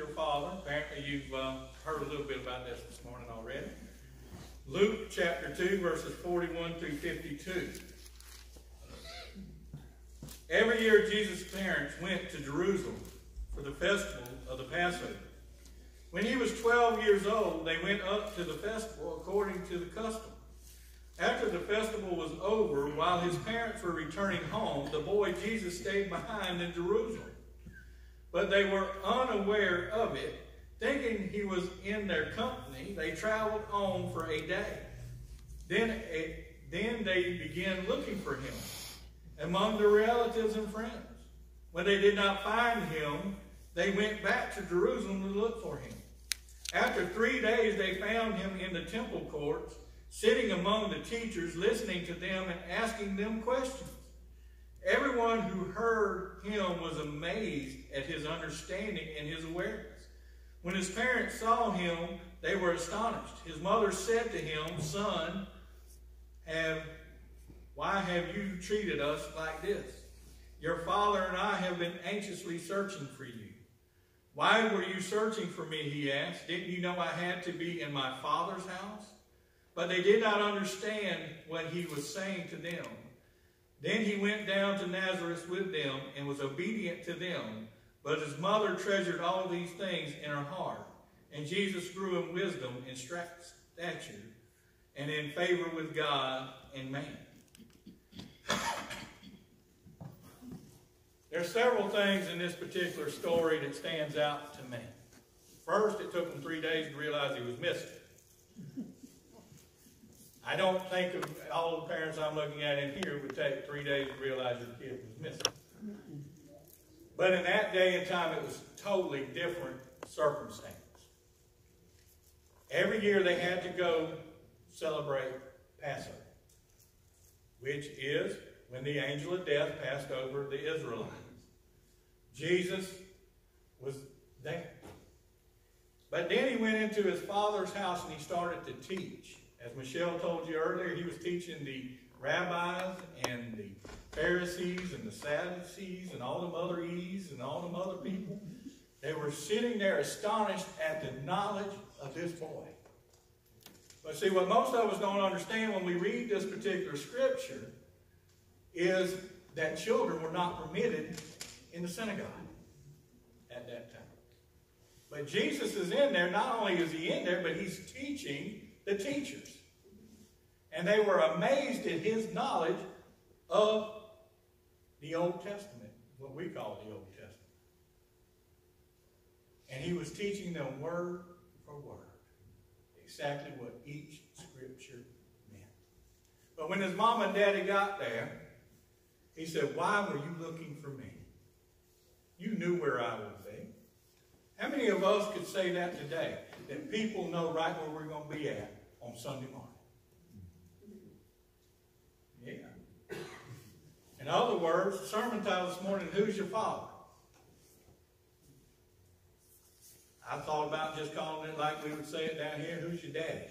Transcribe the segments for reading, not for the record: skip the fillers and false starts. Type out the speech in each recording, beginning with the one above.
your father. Apparently you've heard a little bit about this morning already. Luke chapter 2, verses 41 through 52. Every year Jesus' parents went to Jerusalem for the festival of the Passover. When he was 12 years old, they went up to the festival according to the custom. After the festival was over, while his parents were returning home, the boy Jesus stayed behind in Jerusalem. But they were unaware of it. Thinking he was in their company, they traveled on for a day. Then they began looking for him among their relatives and friends. When they did not find him, they went back to Jerusalem to look for him. After 3 days, they found him in the temple courts, sitting among the teachers, listening to them and asking them questions. Everyone who heard him was amazed at his understanding and his awareness. When his parents saw him, they were astonished. His mother said to him, "Son, why have you treated us like this? Your father and I have been anxiously searching for you." "Why were you searching for me?" he asked. "Didn't you know I had to be in my father's house?" But they did not understand what he was saying to them. Then he went down to Nazareth with them and was obedient to them. But his mother treasured all these things in her heart. And Jesus grew in wisdom and stature and in favor with God and man. There are several things in this particular story that stands out to me. First, it took him 3 days to realize he was missing. I don't think of all the parents I'm looking at in here would take 3 days to realize your kid was missing. But in that day and time, it was totally different circumstance. Every year they had to go celebrate Passover, which is when the angel of death passed over the Israelites. Jesus was there. But then he went into his father's house and he started to teach. As Michelle told you earlier, he was teaching the rabbis and the Pharisees and the Sadducees and all the other E's and all the other people. They were sitting there astonished at the knowledge of this boy. But see, what most of us don't understand when we read this particular scripture is that children were not permitted in the synagogue at that time. But Jesus is in there. Not only is he in there, but he's teaching the teachers. And they were amazed at his knowledge of the Old Testament, what we call the Old Testament. And he was teaching them word for word exactly what each scripture meant. But when his mom and daddy got there, he said, "Why were you looking for me? You knew where I would be." How many of us could say that today? That people know right where we're going to be at on Sunday morning. Yeah. In other words, the sermon title this morning, "Who's Your Father?" I thought about just calling it like we would say it down here, "Who's your daddy?"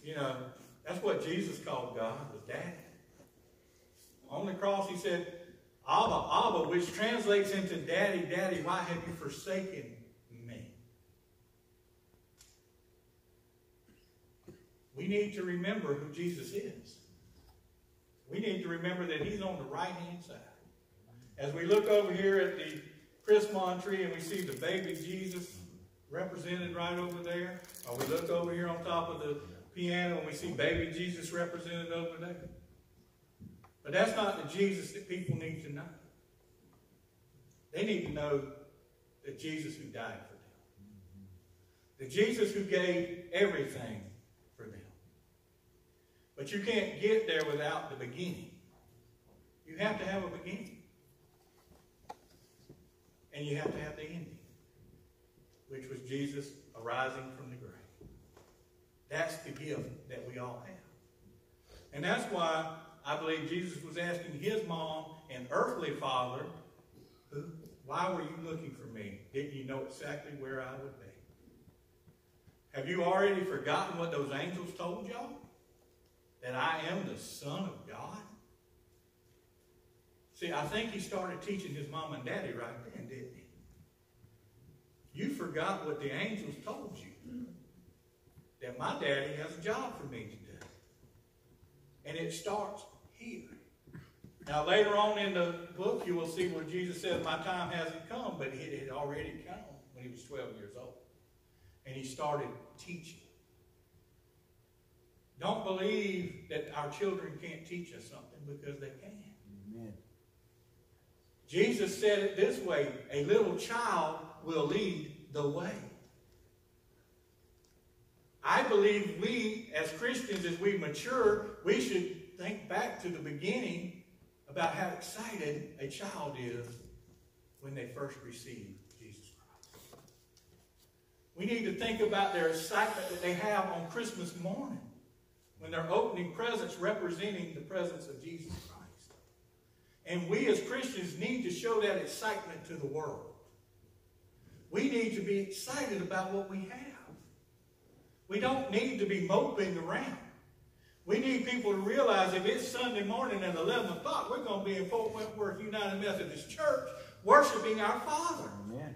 You know, that's what Jesus called God, was daddy. On the cross he said, "Abba, Abba," which translates into "Daddy, Daddy, why have you forsaken me?" We need to remember who Jesus is. We need to remember that he's on the right-hand side. As we look over here at the Christmas tree and we see the baby Jesus represented right over there, or we look over here on top of the piano and we see baby Jesus represented over there. But that's not the Jesus that people need to know. They need to know the Jesus who died for them. The Jesus who gave everything for them. But you can't get there without the beginning. You have to have a beginning. And you have to have the ending, which was Jesus arising from the grave. That's the gift that we all have. And that's why I believe Jesus was asking his mom and earthly father, "Why were you looking for me? Didn't you know exactly where I would be?" Have you already forgotten what those angels told y'all? That I am the Son of God? See, I think he started teaching his mom and daddy right then, didn't he? You forgot what the angels told you. That my daddy has a job for me to do. And it starts here. Now later on in the book you will see where Jesus said, my time hasn't come, but it had already come when he was 12 years old. And he started teaching. Don't believe that our children can't teach us something, because they can. Amen. Jesus said it this way, a little child will lead the way. I believe we, as Christians, as we mature, we should think back to the beginning about how excited a child is when they first receive Jesus Christ. We need to think about their excitement that they have on Christmas morning when they're opening presents representing the presence of Jesus Christ. And we as Christians need to show that excitement to the world. We need to be excited about what we have. We don't need to be moping around. We need people to realize if it's Sunday morning at 11 o'clock, we're going to be in Fort Wentworth United Methodist Church worshiping our Father. Amen.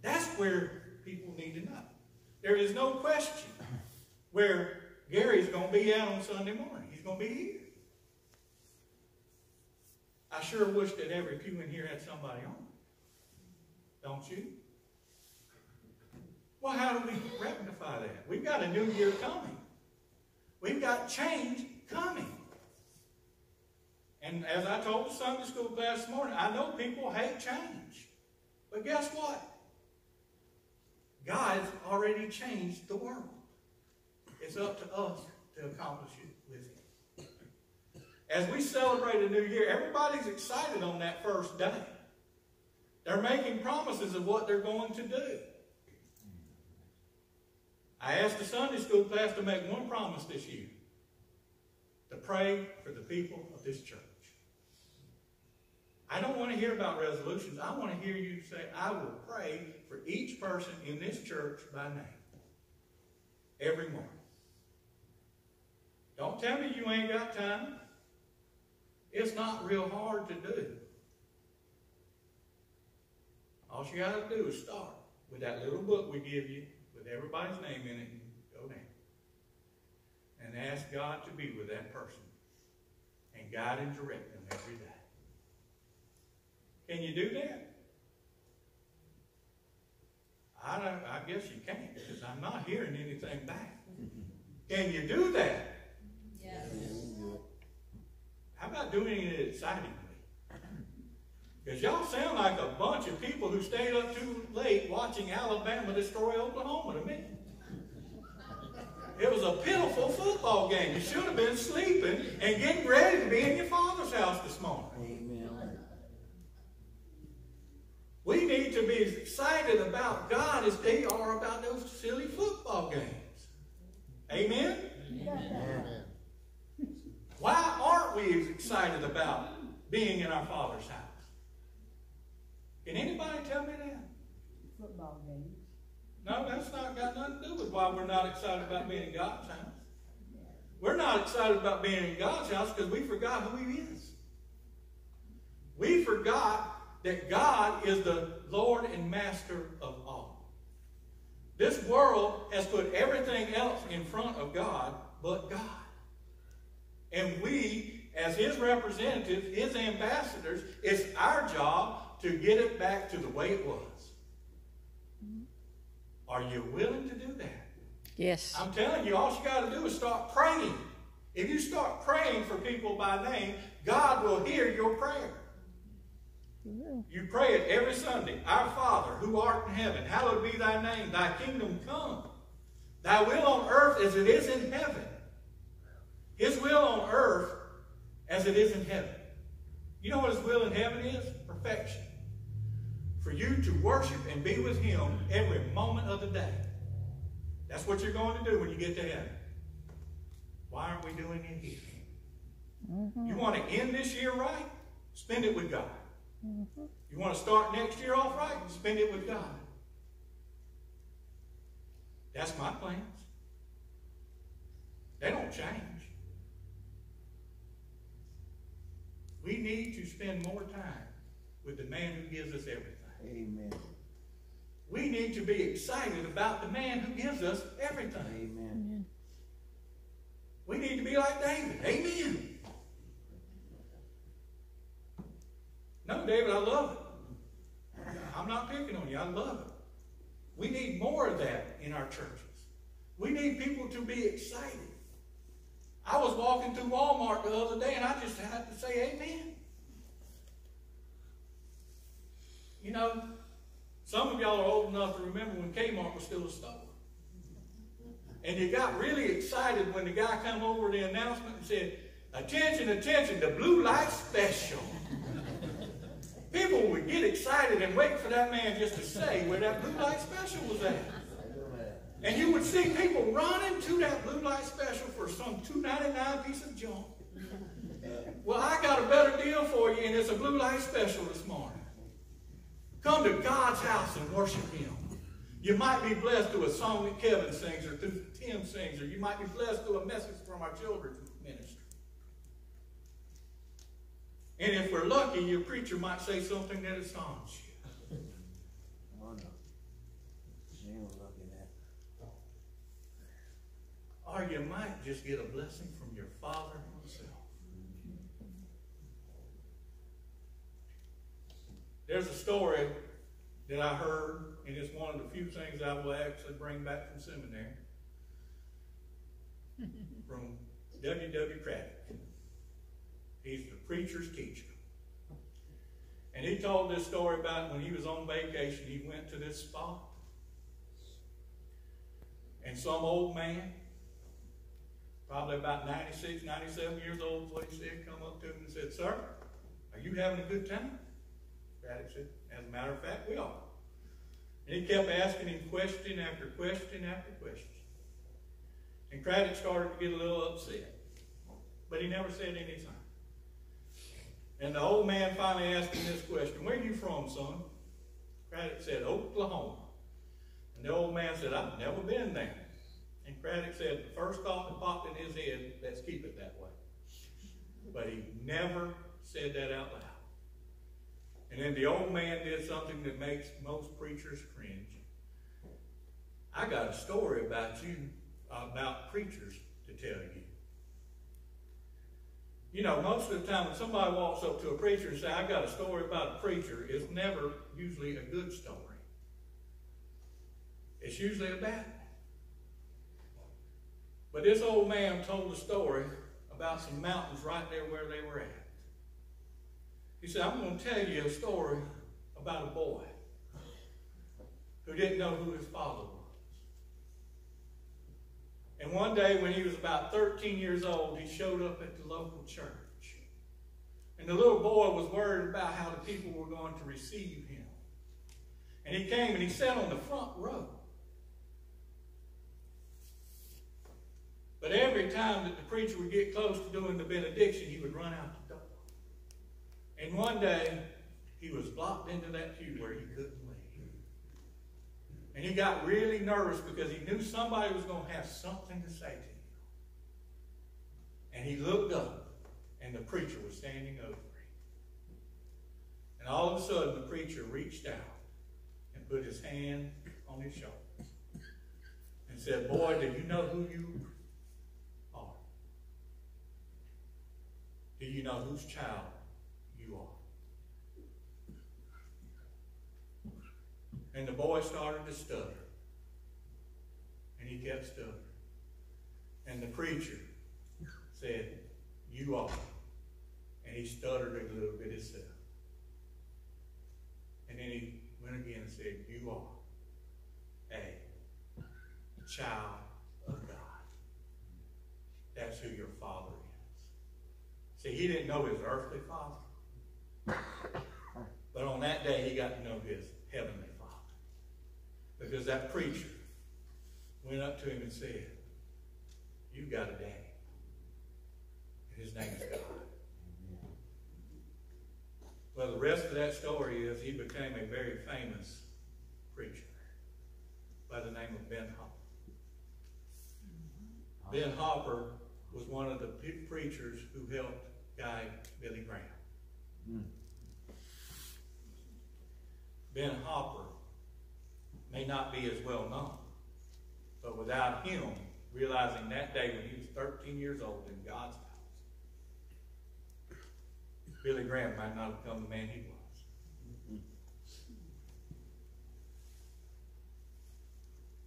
That's where people need to know. There is no question where Gary's going to be out on Sunday morning. He's going to be here. I sure wish that every pew in here had somebody on. Don't you? Well, how do we rectify that? We've got a new year coming. We've got change coming. And as I told the Sunday school class this morning, I know people hate change. But guess what? God's already changed the world. It's up to us to accomplish it with him. As we celebrate a new year, everybody's excited on that first day. They're making promises of what they're going to do. I asked the Sunday school class to make one promise this year. To pray for the people of this church. I don't want to hear about resolutions. I want to hear you say, I will pray for each person in this church by name. Every morning. Don't tell me you ain't got time. It's not real hard to do. All you got to do is start with that little book we give you with everybody's name in it, and go down. And ask God to be with that person and guide and direct them every day. Can you do that? I guess you can't, because I'm not hearing anything back. Can you do that? Yes. How about doing it excitingly? Because y'all sound like a bunch of people who stayed up too late watching Alabama destroy Oklahoma to me. It was a pitiful football game. You should have been sleeping and getting ready to be in your father's house this morning. Amen. We need to be as excited about God as they are about those silly football games. Amen? Amen. Why aren't we as excited about being in our Father's house? Can anybody tell me that? Football games. No, that's not got nothing to do with why we're not excited about being in God's house. We're not excited about being in God's house because we forgot who he is. We forgot that God is the Lord and Master of all. This world has put everything else in front of God but God. And we, as his representatives, his ambassadors, it's our job to get it back to the way it was. Are you willing to do that? Yes. I'm telling you, all you got to do is start praying. If you start praying for people by name, God will hear your prayer. You pray it every Sunday. Our Father, who art in heaven, hallowed be thy name. Thy kingdom come. Thy will on earth as it is in heaven. His will on earth as it is in heaven. You know what his will in heaven is? Perfection. For you to worship and be with him every moment of the day. That's what you're going to do when you get to heaven. Why aren't we doing it here? Mm-hmm. You want to end this year right? Spend it with God. Mm-hmm. You want to start next year off right? Spend it with God. That's my plans. They don't change. We need to spend more time with the man who gives us everything. Amen. We need to be excited about the man who gives us everything. Amen. We need to be like David. Amen. No, David, I love it. I'm not picking on you. I love it. We need more of that in our churches. We need people to be excited. I was walking through Walmart the other day and I just had to say amen. You know, some of y'all are old enough to remember when Kmart was still a store. And you got really excited when the guy came over the announcement and said, "Attention, attention, the blue light special." People would get excited and wait for that man just to say where that blue light special was at. And you would see people running to that blue light special for some $2.99 piece of junk. Well, I got a better deal for you, and it's a blue light special this morning. Come to God's house and worship Him. You might be blessed through a song that Kevin sings or through Tim sings, or you might be blessed through a message from our children's ministry. And if we're lucky, your preacher might say something that astonishes you. Oh no. She ain't looking at. Or you might just get a blessing from your Father Himself. There's a story that I heard, and it's one of the few things I will actually bring back from seminary, from W.W. Craddock. He's the preacher's teacher. And he told this story about when he was on vacation, he went to this spot. And some old man, probably about 96, 97 years old, is what he said, come up to him and said, "Sir, are you having a good time?" Craddock said, "As a matter of fact, we are." And he kept asking him question after question after question. And Craddock started to get a little upset. But he never said anything. And the old man finally asked him this question, "Where are you from, son?" Craddock said, "Oklahoma." And the old man said, "I've never been there." And Craddock said, the first thought that popped in his head, let's keep it that way. But he never said that out loud. And then the old man did something that makes most preachers cringe. "I got a story about you, about preachers, to tell you." You know, most of the time when somebody walks up to a preacher and says, "I got a story about a preacher," it's never usually a good story. It's usually a bad one. But this old man told a story about some mountains right there where they were at. He said, "I'm going to tell you a story about a boy who didn't know who his father was. And one day when he was about 13 years old, he showed up at the local church. And the little boy was worried about how the people were going to receive him. And he came and he sat on the front row. But every time that the preacher would get close to doing the benediction, he would run out the door. And one day, he was locked into that pew where he couldn't leave. And he got really nervous because he knew somebody was going to have something to say to him. And he looked up, and the preacher was standing over him. And all of a sudden, the preacher reached out and put his hand on his shoulder and said, "Boy, do you know who you are? Do you know whose child you are?" And the boy started to stutter. And he kept stuttering. And the preacher said, "You are." And he stuttered a little bit himself. And then he went again and said, "You are a child of God. That's who your father is." See, he didn't know his earthly father. But on that day, he got to know his heavenly father. Because that preacher went up to him and said, "You got a daddy. And his name is God." Well, the rest of that story is he became a very famous preacher by the name of Ben Hopper. Ben Hopper was one of the preachers who helped guide Billy Graham. Ben Hopper may not be as well known. But without him realizing that day when he was 13 years old in God's house, Billy Graham might not have become the man he was.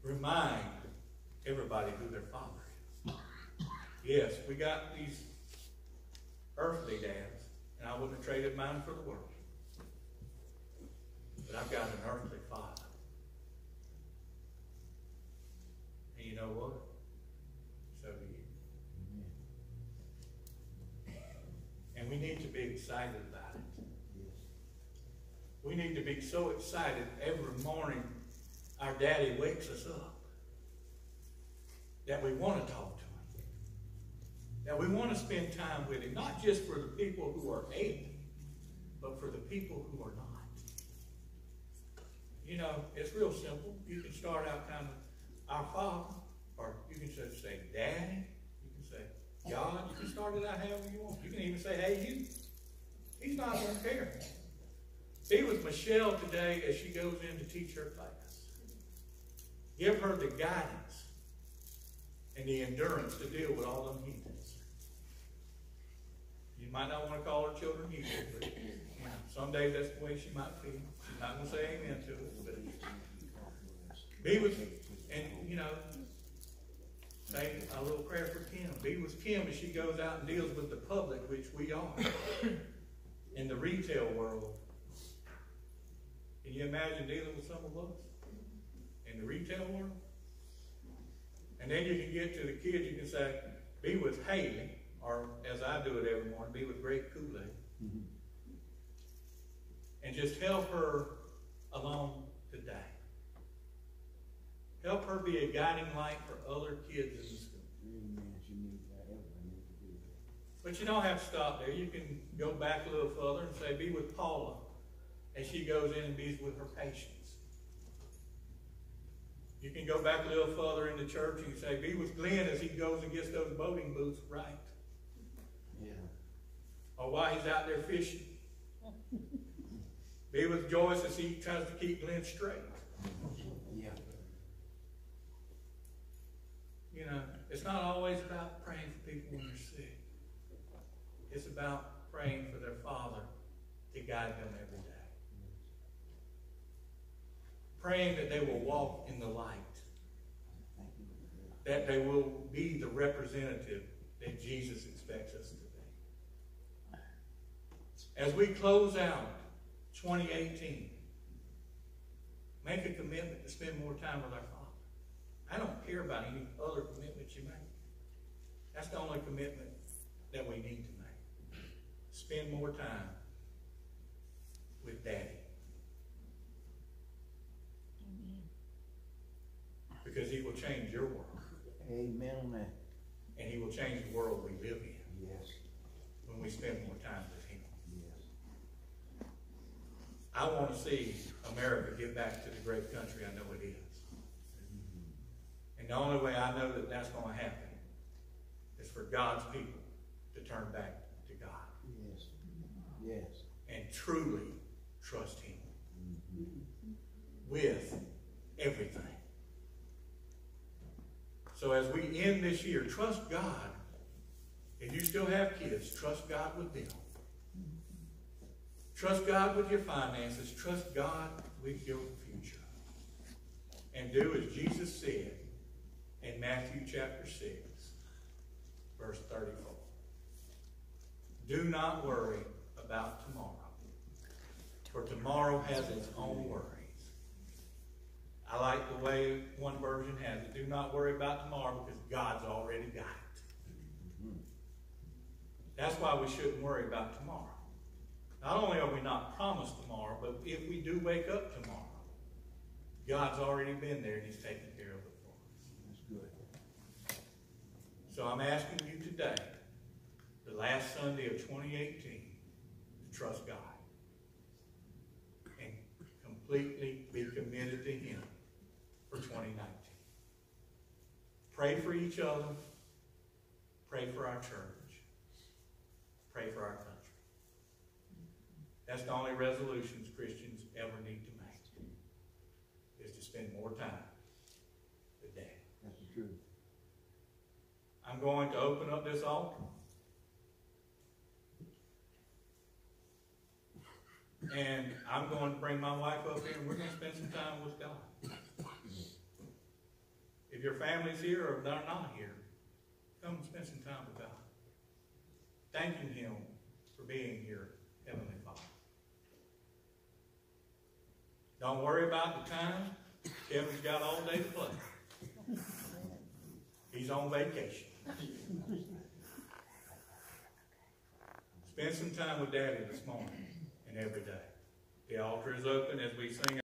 Remind everybody who their father is. Yes, we got these earthly dads, and I wouldn't have traded mine for the world. But I've got an earthly father. And you know what? So do you. And we need to be excited about it. We need to be so excited every morning our daddy wakes us up that we want to talk to him. That we want to spend time with him, not just for the people who are able, but for the people who are not. You know, it's real simple. You can start out kind of, our Father, or you can just say, Daddy. You can say, God. You can start it out however you want. You can even say, hey, you. He's not going to care. Be with Michelle today as she goes in to teach her class. Give her the guidance and the endurance to deal with all them heathens. You might not want to call her children heathens, but you know, some days that's the way she might feel. She's not going to say amen to it, but be with, and you know, say a little prayer for Kim. Be with Kim as she goes out and deals with the public, which we are, in the retail world. Can you imagine dealing with some of us in the retail world? And then you can get to the kids, you can say, be with Haley, or as I do it every morning, be with Great Kool-Aid. Mm-hmm. And just help her along today. Help her be a guiding light for other kids in the school. But you don't have to stop there. You can go back a little further and say, be with Paula as she goes in and be with her patients. You can go back a little further in the church and say, be with Glenn as he goes and gets those boating boots right. Yeah. Or while he's out there fishing. Be with Joyce as he tries to keep Glenn straight. Yeah. You know, it's not always about praying for people when they're sick. It's about praying for their Father to guide them every day. Praying that they will walk in the light. That they will be the representative that Jesus expects us to be. As we close out 2018, make a commitment to spend more time with our Father. I don't care about any other commitments you make. That's the only commitment that we need to make. Spend more time with Daddy. Because he will change your world. Amen on that. And he will change the world we live in. Yes. When we spend more time with him. Yes. I want to see America get back to the great country I know it is. Mm-hmm. And the only way I know that that's going to happen is for God's people to turn back to God. Yes. Yes. And truly trust him. Mm-hmm. With everything. So as we end this year, trust God. If you still have kids, trust God with them. Trust God with your finances. Trust God with your future. And do as Jesus said in Matthew chapter 6, verse 34. Do not worry about tomorrow, for tomorrow has its own worries. I like the way one version has it. Do not worry about tomorrow because God's already got it. Mm-hmm. That's why we shouldn't worry about tomorrow. Not only are we not promised tomorrow, but if we do wake up tomorrow, God's already been there and he's taken care of it for us. That's good. So I'm asking you today, the last Sunday of 2018, to trust God and completely be committed to him for 2019. Pray for each other. Pray for our church. Pray for our country. That's the only resolutions Christians ever need to make, is to spend spend more time with Daddy. That's the truth. I'm going to open up this altar. And I'm going to bring my wife up here and we're going to spend some time with God. If your family's here or they're not here, come and spend some time with God. Thanking Him for being here, Heavenly Father. Don't worry about the time. Kevin's got all day to play. He's on vacation. Spend some time with Daddy this morning and every day. The altar is open as we sing.